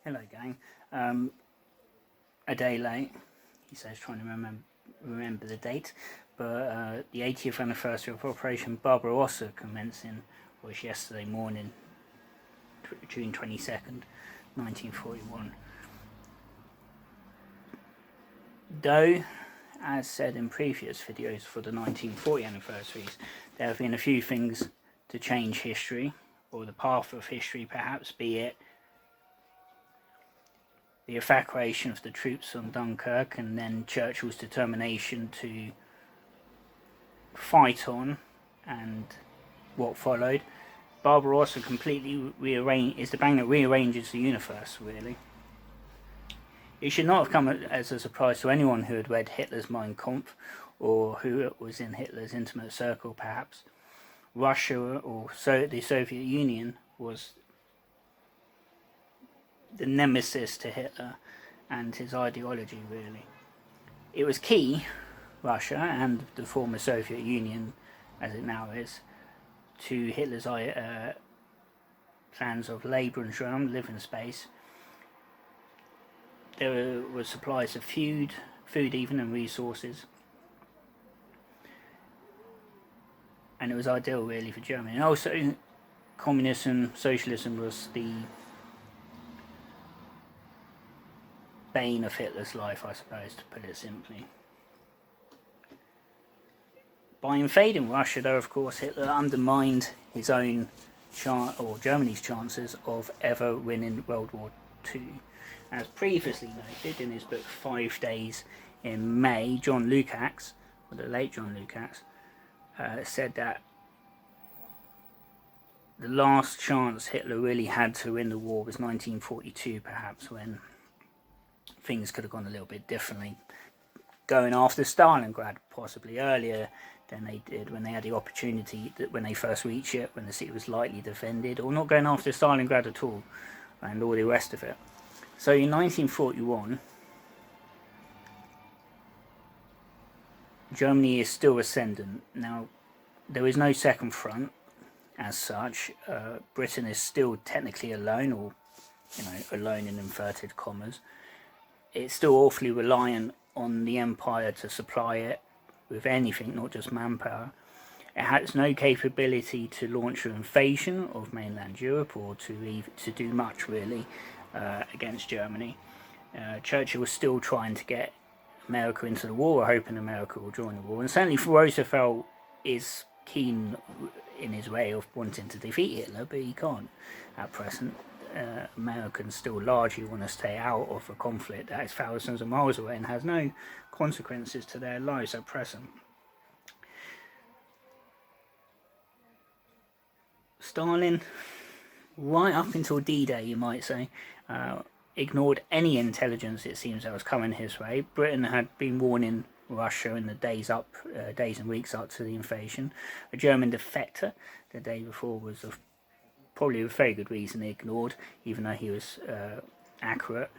Hello, gang. A day late, he says, trying to remember the date, but the 80th anniversary of Operation Barbarossa commencing was yesterday morning, June 22nd, 1941. Though, as said in previous videos for the 1940 anniversaries, there have been a few things to change history, or the path of history perhaps, be it the evacuation of the troops on Dunkirk and then Churchill's determination to fight on and what followed. Barbarossa completely is the bang that rearranges the universe, really. It should not have come as a surprise to anyone who had read Hitler's Mein Kampf or who was in Hitler's intimate circle, perhaps. Russia or the Soviet Union was the nemesis to Hitler and his ideology, really. It was key, Russia and the former Soviet Union, as it now is, to Hitler's plans of Lebensraum, living space. There were supplies of food even, and resources. And it was ideal, really, for Germany. And also, communism, socialism was the bane of Hitler's life, I suppose, to put it simply. By invading Russia, though, of course, Hitler undermined his own Germany's chances of ever winning World War II. As previously noted in his book 5 Days in May, John Lukács, or the late John Lukács, said that the last chance Hitler really had to win the war was 1942, perhaps, when things could have gone a little bit differently, going after Stalingrad possibly earlier than they did when they had the opportunity, when they first reached it, when the city was lightly defended, or not going after Stalingrad at all, and all the rest of it. So in 1941, Germany is still ascendant. Now, there is no second front as such. Britain is still technically alone, or alone in inverted commas. It's still awfully reliant on the empire to supply it with anything, not just manpower. It has no capability to launch an invasion of mainland Europe or to do much, really, against Germany. Churchill was still trying to get America into the war, hoping America will join the war. And certainly Roosevelt is keen in his way of wanting to defeat Hitler, but he can't at present. Americans still largely want to stay out of a conflict that is thousands of miles away and has no consequences to their lives at present. Stalin, right up until D-Day, you might say, ignored any intelligence, it seems, that was coming his way. Britain had been warning Russia in the days and weeks up to the invasion. A German defector the day before was probably with very good reason ignored, even though he was accurate.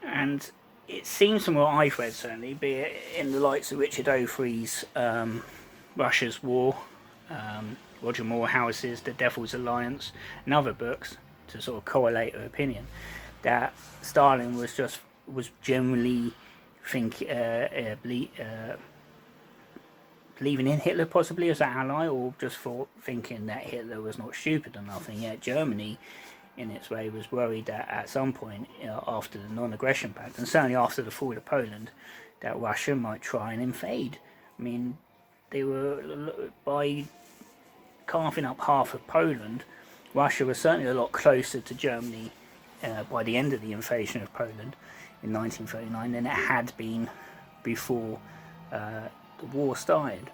And it seems from what I've read, certainly, be it in the likes of Richard O'Free's Russia's War, Roger Morehouse's The Devil's Alliance, and other books, to sort of correlate her opinion, that Stalin was generally believing in Hitler possibly as an ally, or just thinking that Hitler was not stupid enough, and yet Germany, in its way, was worried that at some point after the non-aggression pact, and certainly after the fall of Poland, that Russia might try and invade. I mean, they were, by carving up half of Poland, Russia was certainly a lot closer to Germany by the end of the invasion of Poland in 1939 than it had been before the war started.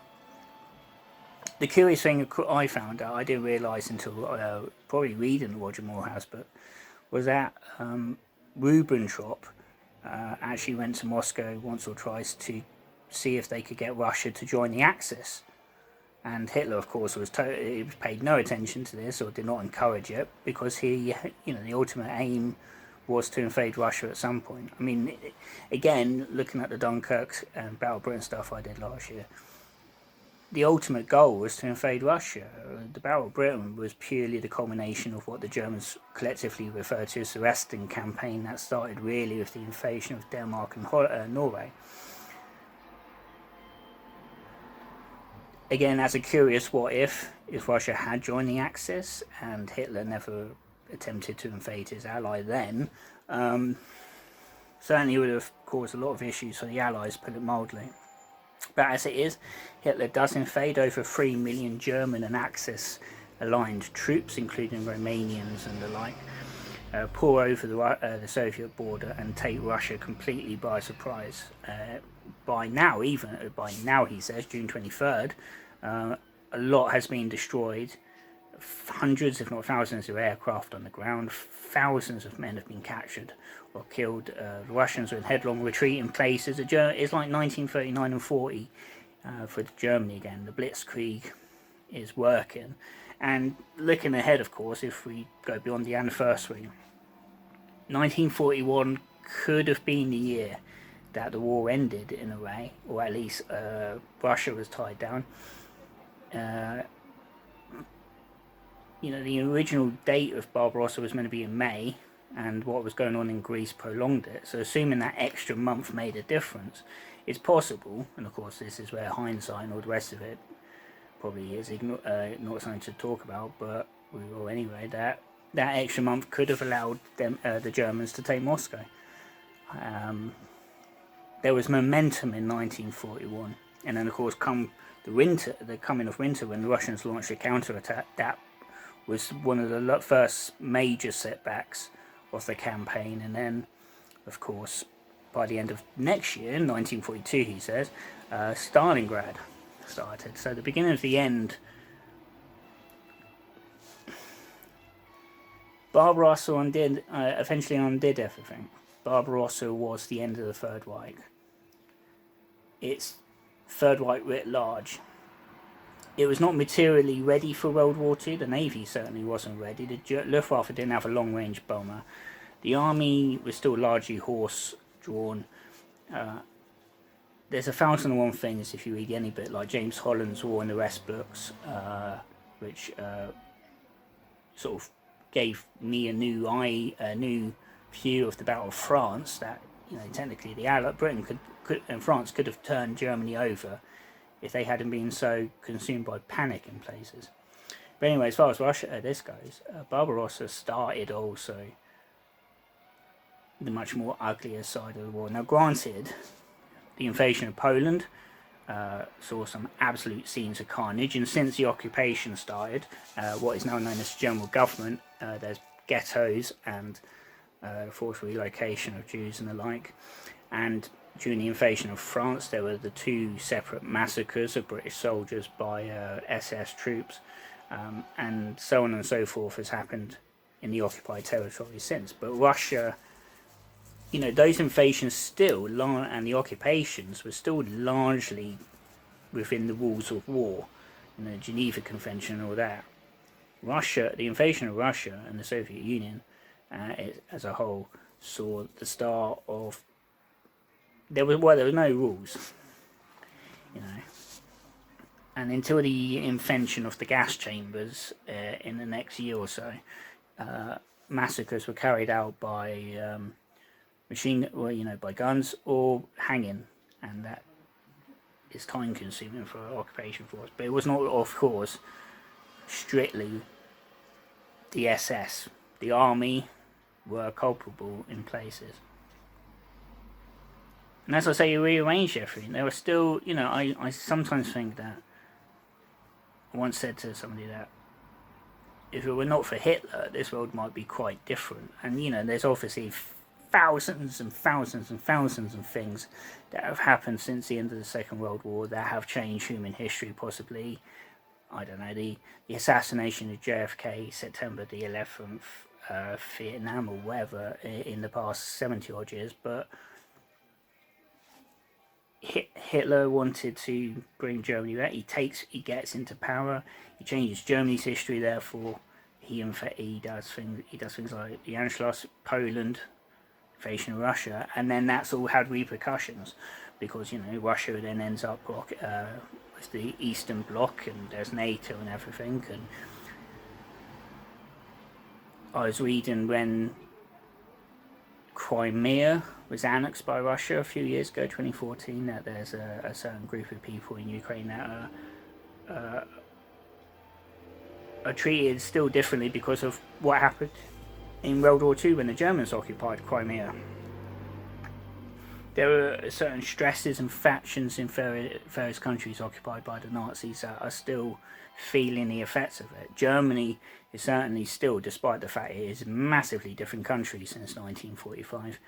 The curious thing I found out, I didn't realise until probably reading the Roger Morehouse book, was that Ribbentrop actually went to Moscow once or twice to see if they could get Russia to join the Axis. And Hitler, of course, he paid no attention to this, or did not encourage it, because the ultimate aim was to invade Russia at some point. I mean, again, looking at the Dunkirk and Battle of Britain stuff I did last year, the ultimate goal was to invade Russia. the Battle of Britain was purely the culmination of what the Germans collectively refer to as the Western Campaign that started really with the invasion of Denmark and Norway. Again, as a curious what if Russia had joined the Axis and Hitler never attempted to invade his ally then, certainly would have caused a lot of issues for the Allies, put it mildly. But as it is, Hitler does invade over 3 million German and Axis-aligned troops, including Romanians and the like, pour over the Soviet border and take Russia completely by surprise. By now, he says, June 23rd, a lot has been destroyed. Hundreds, if not thousands, of aircraft on the ground. Thousands of men have been captured or killed. The Russians are in headlong retreat in places. It's like 1939 and 40 for Germany again. The Blitzkrieg is working. And looking ahead, of course, if we go beyond the anniversary, 1941 could have been the year that the war ended in a way, or at least Russia was tied down. The original date of Barbarossa was meant to be in May, and what was going on in Greece prolonged it. So assuming that extra month made a difference, it's possible, and of course this is where hindsight and all the rest of it probably is not something to talk about, but we will anyway, that extra month could have allowed the Germans to take Moscow. There was momentum in 1941, and then of course the coming of winter, when the Russians launched a counterattack, that was one of the first major setbacks of the campaign. And then, of course, by the end of next year, 1942, he says, Stalingrad started. So the beginning of the end. Barbarossa eventually undid everything. Barbarossa was the end of the Third Reich. It's Third Reich writ large. It was not materially ready for World War II. The Navy certainly wasn't ready. The Luftwaffe didn't have a long-range bomber. The army was still largely horse-drawn. There's 1,001 things if you read any bit, like James Holland's War and the Rest books, which sort of gave me a new view of the Battle of France. That technically the Britain and France could have turned Germany over if they hadn't been so consumed by panic in places. But anyway, as far as this goes, Barbarossa started also the much more uglier side of the war. Now, granted, the invasion of Poland saw some absolute scenes of carnage, and since the occupation started, what is now known as general government, there's ghettos and forced relocation of Jews and the like. And during the invasion of France, there were the 2 separate massacres of British soldiers by SS troops, and so on and so forth has happened in the occupied territory since. But Russia, those invasions still, and the occupations were still largely within the rules of war, Geneva Convention and all that. The invasion of Russia and the Soviet Union as a whole saw the start of there were no rules, and until the invention of the gas chambers in the next year or so, massacres were carried out by by guns or hanging, and that is time consuming for an occupation force. But it was not, of course, strictly the SS. The army were culpable in places. And as I say, you rearranged everything. There were still, I sometimes think that, I once said to somebody that if it were not for Hitler, this world might be quite different. And, there's obviously thousands and thousands and thousands of things that have happened since the end of the Second World War that have changed human history, possibly. I don't know, the assassination of JFK, September the 11th, Vietnam or whatever, in the past 70 odd years, but Hitler wanted to bring Germany back. He gets into power. He changes Germany's history. Therefore, he does things like the Anschluss, Poland, invasion of Russia, and then that's all had repercussions because Russia then ends up was the Eastern Bloc, and there's NATO and everything. And I was reading when Crimea was annexed by Russia a few years ago, 2014, that there's a certain group of people in Ukraine that are treated still differently because of what happened in World War II when the Germans occupied Crimea. There were certain stresses and factions in various countries occupied by the Nazis that are still feeling the effects of it. Germany is certainly still, despite the fact it is a massively different country since 1945,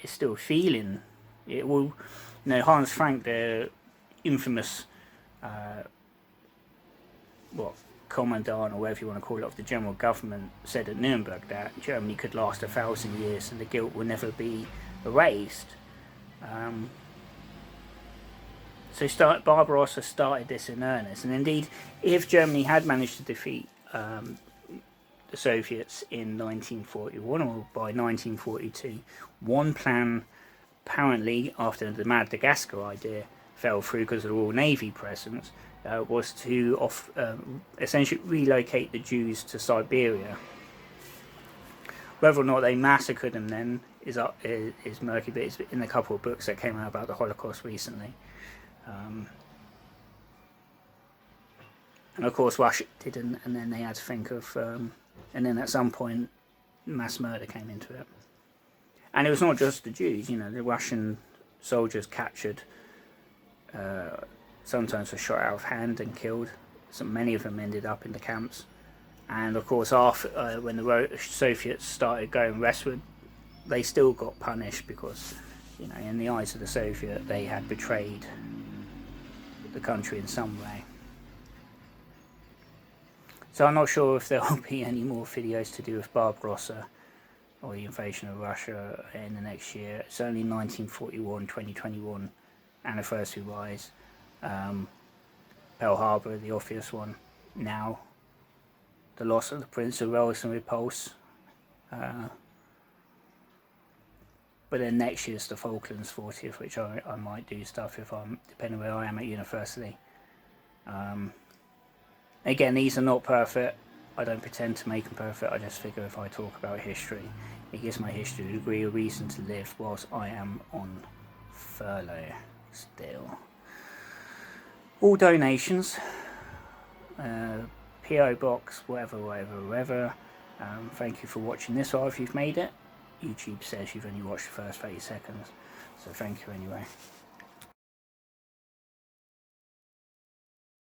is still feeling it. Will, you know, Hans Frank, the infamous commandant, or whatever you want to call it, of the general government, said at Nuremberg that Germany could last 1,000 years and the guilt will never be erased. So Barbarossa started this in earnest, and indeed, if Germany had managed to defeat the Soviets in 1941 or by 1942, one plan, apparently after the Madagascar idea fell through because of the Royal Navy presence, was to essentially relocate the Jews to Siberia. Whether or not they massacred them then is murky, but it's in a couple of books that came out about the Holocaust recently. And of course Russia didn't, and then they had to think of, and then at some point mass murder came into it. And it was not just the Jews, you know, the Russian soldiers captured, sometimes were shot out of hand and killed. So many of them ended up in the camps. And of course, after when the Soviets started going westward, they still got punished because, you know, in the eyes of the Soviet, they had betrayed the country in some way. So I'm not sure if there will be any more videos to do with Barbarossa or the invasion of Russia in the next year. It's only 1941, 2021 anniversary-wise. Pearl Harbor, the obvious one. Now, the loss of the Prince of Wales and Repulse. But then next year's the Falklands 40th, which I might do stuff if I'm, depending where I am at university. Again, these are not perfect. I don't pretend to make them perfect. I just figure if I talk about history, it gives my history degree a reason to live whilst I am on furlough still. All donations, PO box, whatever. Thank you for watching this far if you've made it. YouTube says you've only watched the first 30 seconds, so thank you anyway.